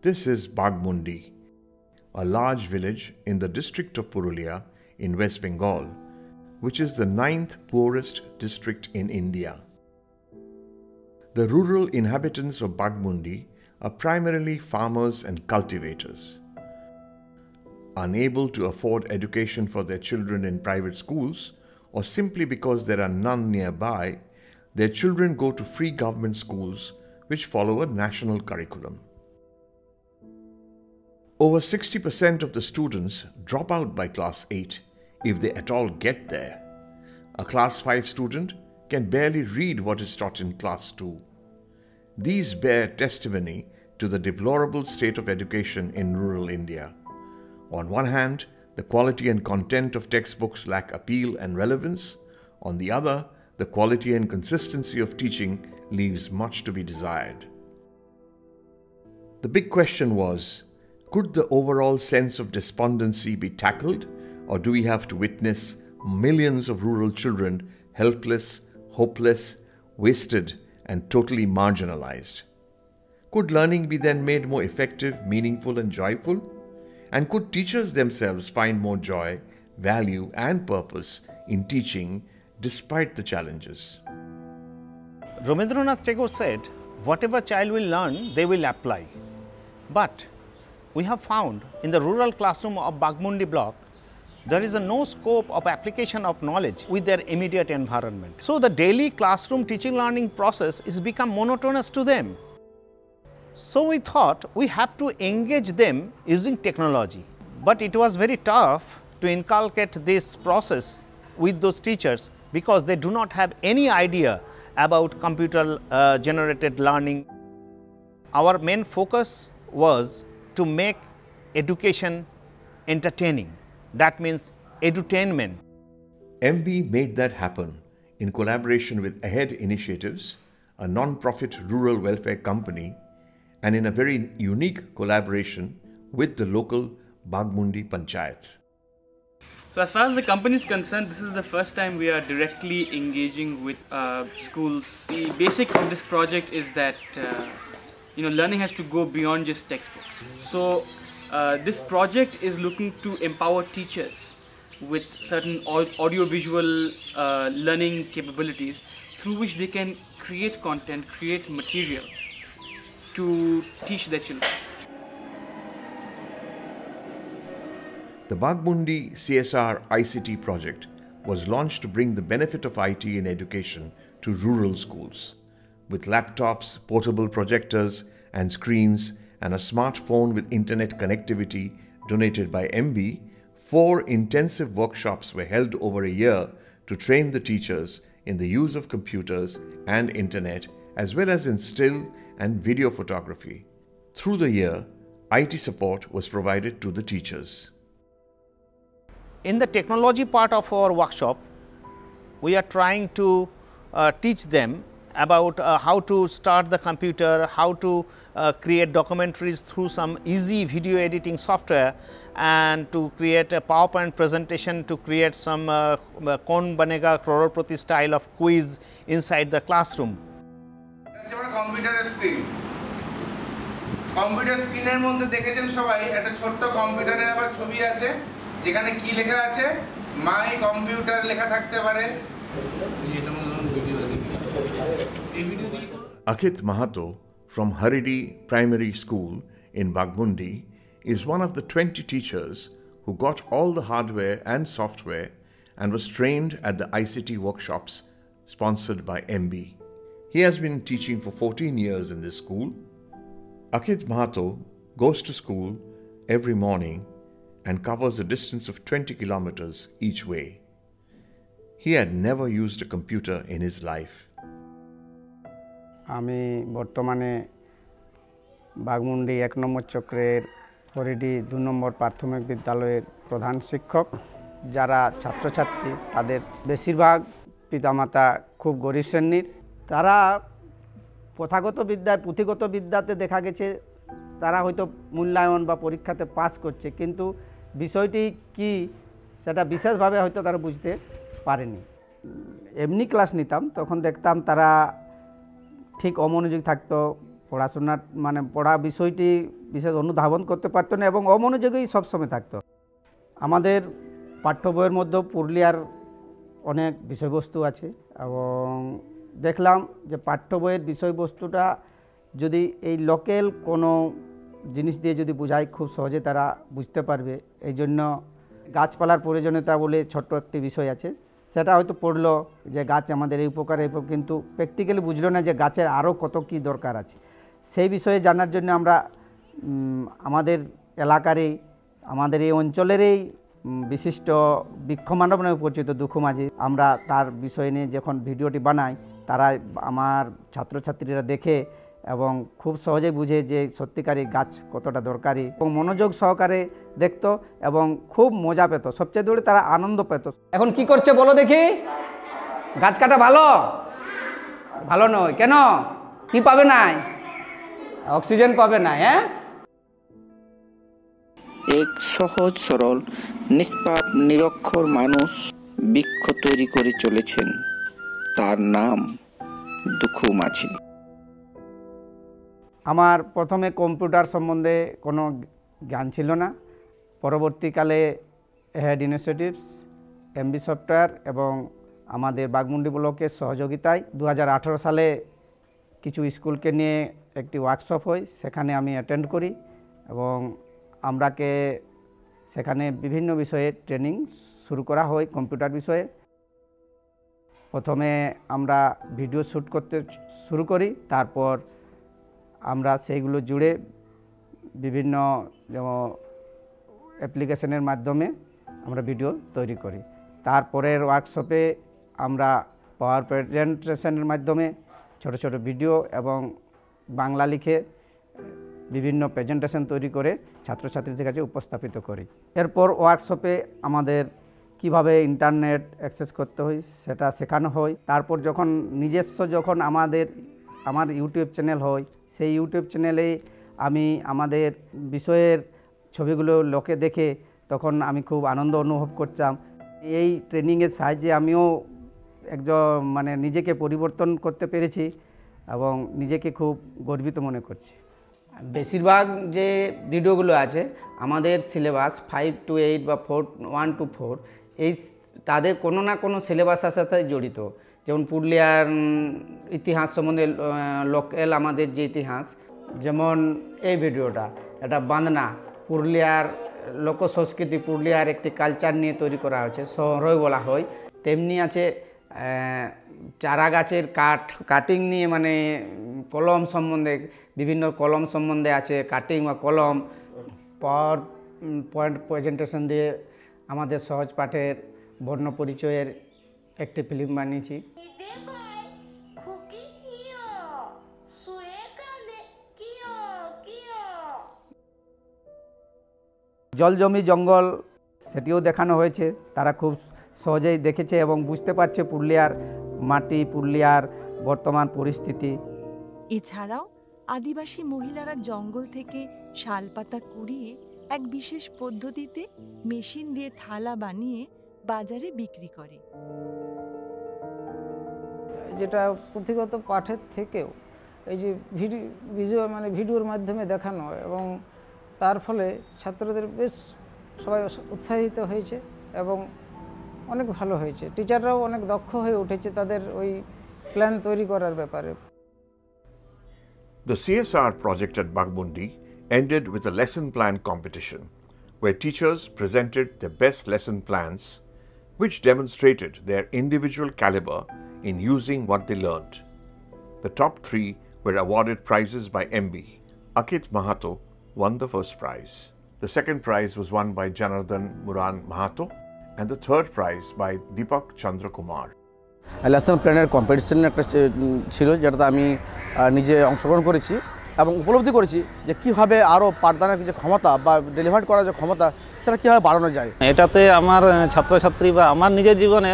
This is Bagmundi, a large village in the district of Purulia in West Bengal, which is the 9th poorest district in India. The rural inhabitants of Bagmundi are primarily farmers and cultivators. Unable to afford education for their children in private schools, or simply because there are none nearby, their children go to free government schools which follow a national curriculum. Over 60% of the students drop out by class 8 if they at all get there. A class 5 student can barely read what is taught in class 2. These bear testimony to the deplorable state of education in rural India. On one hand, the quality and content of textbooks lack appeal and relevance. On the other, the quality and consistency of teaching leaves much to be desired. The big question was, could the overall sense of despondency be tackled, or do we have to witness millions of rural children helpless, hopeless, wasted, and totally marginalized? Could learning be then made more effective, meaningful, and joyful? And could teachers themselves find more joy, value, and purpose in teaching despite the challenges? Rabindranath Tagore said, whatever child will learn, they will apply. But we have found in the rural classroom of Bagmundi block, there is no scope of application of knowledge with their immediate environment. So the daily classroom teaching learning process is become monotonous to them. So we thought we have to engage them using technology. But it was very tough to inculcate this process with those teachers because they do not have any idea about computer generated learning. Our main focus was to make education entertaining. That means edutainment. MB made that happen in collaboration with AHEAD Initiatives, a non-profit rural welfare company, and in a very unique collaboration with the local Bagmundi Panchayat. So as far as the company is concerned, this is the first time we are directly engaging with schools. The basic of this project is that learning has to go beyond just textbooks. So this project is looking to empower teachers with certain audio-visual learning capabilities through which they can create content, create material to teach their children. The Bagmundi CSR ICT project was launched to bring the benefit of IT in education to rural schools. With laptops, portable projectors and screens, and a smartphone with internet connectivity donated by MB, 4 intensive workshops were held over a year to train the teachers in the use of computers and internet, as well as in still and video photography. Through the year, IT support was provided to the teachers. In the technology part of our workshop, we are trying to teach them about how to start the computer, how to create documentaries through some easy video editing software, and to create a PowerPoint presentation, to create some Kaun Banega Crorepati style of quiz inside the classroom. কম্পিউটারের screen computer স্ক্রিনের মধ্যে দেখেছেন সবাই একটা ছোট্ট কম্পিউটারের আবার ছবি আছে যেখানে কি লেখা আছে মাই কম্পিউটার লেখা থাকতে পারে Akit Mahato from Haridi Primary School in Bagmundi is one of the 20 teachers who got all the hardware and software and was trained at the ICT workshops sponsored by MB. He has been teaching for 14 years in this school. Akit Mahato goes to school every morning and covers a distance of 20 kilometers each way. He had never used a computer in his life. আমি বর্তমানে বাগমুন্ডি 1 নম্বর চক্রের হরিডি 2 নম্বর প্রাথমিক বিদ্যালয়ের প্রধান শিক্ষক। যারা ছাত্রছাত্রী তাদের বেশিরভাগ পিতামাতা খুব গরিব শ্রেণীর। তারা প্রথাগত বিদ্যায় পুঁথিগত বিদ্যাতে দেখা গেছে তারা হয়তো মূল্যায়ন বা পরীক্ষাতে পাস করছে, কিন্তু বিষয়টি কি সেটা বিশেষভাবে হয়তো তারা বুঝতে পারেনি। এমনি ক্লাস নিতাম তখন দেখতাম তারা ঠিক অমনোযোগী থাকতো, পড়াশোনার মানে পড়া বিষয়টি বিশেষ অনুধাবন করতে পারতো না এবং অমনোযোগী সবসময় থাকতো। আমাদের পাঠ্য বইয়ের মধ্যে পুরুলিয়ার অনেক বিষয়বস্তু আছে এবং দেখলাম যে পাঠ্য বইয়ের বিষয়বস্তুটা যদি এই লোকাল কোনো জিনিস দিয়ে যদি বোঝায় খুব সহজে তারা বুঝতে পারবে। এই জন্য গাছপালার প্রয়োজনীয়তা বলে ছোট্ট একটি বিষয় আছে, সেটা হয়তো পড়লো যে গাছ আমাদের এই উপকারে, কিন্তু প্র্যাকটিক্যালি বুঝলো না যে গাছের আরও কত কী দরকার আছে। সেই বিষয়ে জানার জন্য আমরা আমাদের এলাকারই আমাদের এই অঞ্চলেরই বিশিষ্ট বৃক্ষমানব নামে পরিচিত দুখু মাঝি, আমরা তার বিষয় নিয়ে যখন ভিডিওটি বানাই তারা আমার ছাত্রছাত্রীরা দেখে এবং খুব সহজেই বুঝে যে সত্যিকারই গাছ কতটা দরকারি এবং মনোযোগ সহকারে দেখতো এবং খুব মজা পেত, সবচেয়ে দূরে তারা আনন্দ পেত। এখন কি করছে বলো দেখি? গাছ কাটা ভালো ভালো নয় কেন? কি পাবে না? অক্সিজেন পাবে না। হ্যাঁ, এক সহজ সরল নিষ্পাপ নিরক্ষর মানুষ বৃক্ষ তৈরি করে চলেছেন, তার নাম দুখু মাঝি। আমার প্রথমে কম্পিউটার সম্বন্ধে কোনো জ্ঞান ছিল না। পরবর্তীকালে হেড ইনিশিয়েটিভস, এমবি সফটওয়্যার এবং আমাদের বাঘমুন্ডি ব্লকের সহযোগিতায় 2018 সালে কিছু স্কুলকে নিয়ে একটি ওয়ার্কশপ হয়, সেখানে আমি অ্যাটেন্ড করি এবং আমরাকে সেখানে বিভিন্ন বিষয়ে ট্রেনিং শুরু করা হয়। কম্পিউটার বিষয়ে প্রথমে আমরা ভিডিও শ্যুট করতে শুরু করি, তারপর আমরা সেইগুলো জুড়ে বিভিন্ন যেমন অ্যাপ্লিকেশনের মাধ্যমে আমরা ভিডিও তৈরি করি। তারপরের ওয়ার্কশপে আমরা পাওয়ার প্রেজেন্টেশনের মাধ্যমে ছোট ছোট ভিডিও এবং বাংলা লিখে বিভিন্ন প্রেজেন্টেশন তৈরি করে ছাত্রছাত্রীদের কাছে উপস্থাপিত করি। এরপর ওয়ার্কশপে আমাদের কিভাবে ইন্টারনেট অ্যাক্সেস করতে হয় সেটা শেখানো হয়। তারপর যখন নিজস্ব যখন আমার ইউটিউব চ্যানেল হয়, সেই ইউটিউব চ্যানেলে আমি আমাদের বিষয়ের ছবিগুলো লোকে দেখে তখন আমি খুব আনন্দ অনুভব করতাম। এই ট্রেনিংয়ের সাহায্যে আমিও একজন মানে নিজেকে পরিবর্তন করতে পেরেছি এবং নিজেকে খুব গর্বিত মনে করছি। বেশিরভাগ যে ভিডিওগুলো আছে আমাদের সিলেবাস 5 to 8 বা 1 to 4 এই তাদের কোনো না কোনো সিলেবাসের সাথে জড়িত। যেমন পুরুলিয়ার ইতিহাস সম্বন্ধে লোকাল আমাদের যে ইতিহাস, যেমন এই ভিডিওটা এটা বাঁধনা পুরুলিয়ার লোক সংস্কৃতি, পুরুলিয়ার একটি কালচার নিয়ে তৈরি করা হয়েছে, শহরই বলা হয়। তেমনি আছে চারা গাছের কাটিং নিয়ে, মানে কলম সম্বন্ধে, বিভিন্ন কলম সম্বন্ধে আছে কাটিং বা কলম। পাওয়ার পয়েন্ট প্রেজেন্টেশন দিয়ে আমাদের সহজ পাঠের বর্ণ পরিচয়ের একটি ফিল্ম বানিয়েছি। জল জমি জঙ্গল সেটিও দেখানো হয়েছে, তারা খুব সহজেই দেখেছে এবং বুঝতে পারছে পুরুলিয়ার মাটি, পুরুলিয়ার বর্তমান পরিস্থিতি। এছাড়াও আদিবাসী মহিলারা জঙ্গল থেকে শালপাতা কুড়িয়ে এক বিশেষ পদ্ধতিতে মেশিন দিয়ে থালা বানিয়ে বাজারে বিক্রি করে। যেটা পুঁথিগত পাঠের থেকেও এই যে ভিডিওর মাধ্যমে দেখানো এবং তার ফলে ছাত্রদের বেশ সবাই উৎসাহিত হয়েছে এবং অনেক ভালো হয়েছে। টিচাররাও অনেক দক্ষ হয়ে উঠেছে তাদের ওই প্ল্যান তৈরি করার ব্যাপারে। The CSR project at Baghmundi ended with a lesson plan competition where teachers presented their best lesson plans which demonstrated their individual caliber in using what they learned. The top 3 were awarded prizes by MB. Akit Mahato won the first prize. The second prize was won by Janardhan Muran Mahato and the third prize by Deepak Chandra Kumar. Lesson প্ল্যানের competition একটা ছিল, যেটাতে আমি নিজে অংশগ্রহণ করেছি এবং উপলব্ধি করেছি যে কীভাবে আরও পাঠদানের যে ক্ষমতা বা ডেলিভার করার যে ক্ষমতা সেটা কীভাবে বাড়ানো যায়। এটাতে আমার ছাত্রছাত্রী বা আমার নিজের জীবনে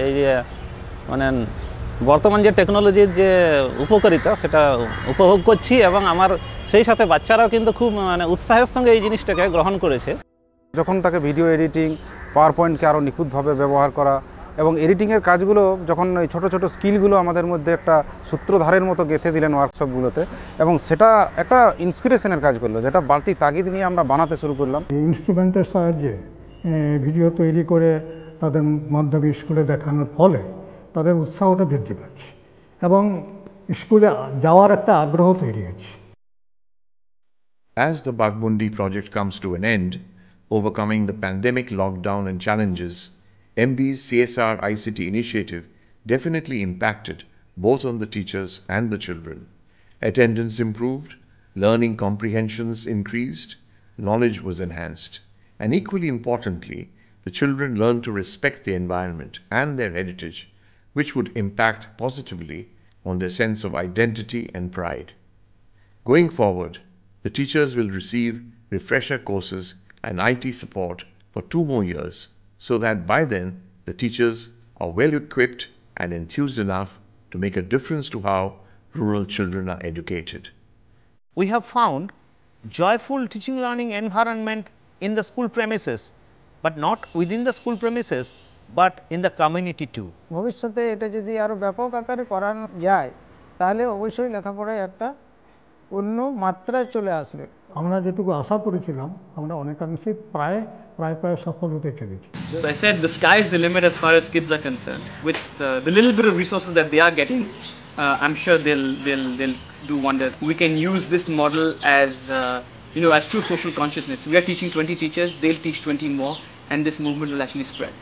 এই যে মানে বর্তমান যে টেকনোলজির যে উপকারিতা সেটা উপভোগ করছি এবং আমার সেই সাথে বাচ্চারাও কিন্তু খুব মানে উৎসাহের সঙ্গে এই জিনিসটাকে গ্রহণ করেছে। যখন তাকে ভিডিও এডিটিং, পাওয়ার পয়েন্টকে আরও নিখুঁতভাবে ব্যবহার করা এবং এডিটিংয়ের কাজগুলো যখন ওই ছোটো ছোটো স্কিলগুলো আমাদের মধ্যে একটা সূত্রধারের মতো গেঁথে দিলেন ওয়ার্কশপগুলোতে, এবং সেটা একটা ইন্সপিরেশনের কাজ করলো, যেটা বাড়তি তাগিদ নিয়ে আমরা বানাতে শুরু করলাম। ইনস্ট্রুমেন্টের সাহায্যে ভিডিও তৈরি করে তাদের মাধ্যমিক স্কুলে দেখানোর ফলে তাদের উৎসাহটা বৃদ্ধি পাচ্ছে এবং স্কুলে যাওয়ার একটা আগ্রহ তৈরি হচ্ছে। As the Bagmundi project comes to an end, overcoming the pandemic lockdown and challenges, MB's CSR ICT initiative definitely impacted both on the teachers and the children. Attendance improved, learning comprehensions increased, knowledge was enhanced, and equally importantly, the children learned to respect the environment and their heritage, which would impact positively on their sense of identity and pride. Going forward, the teachers will receive refresher courses and IT support for 2 more years, so that by then the teachers are well equipped and enthused enough to make a difference to how rural children are educated. We have found joyful teaching learning environment in the school premises, but not within the school premises, but in the community too. ভবিষ্যতে এটা যদি আরও ব্যাপক আকারে করানো যায় তাহলে অবশ্যই লেখাপড়ায় একটা অন্য মাত্রায় চলে আসবে। আমরা যেটুকু আশা করেছিলাম আমরা অনেকাংশে প্রায় সফল হতে চলেছি। So I said the sky is the limit as far as kids are concerned. With the little bit of resources that they are getting, I'm sure they'll do wonders. We can use this model as as true social consciousness. We are teaching 20 teachers, they'll teach 20 more, and this movement will actually spread.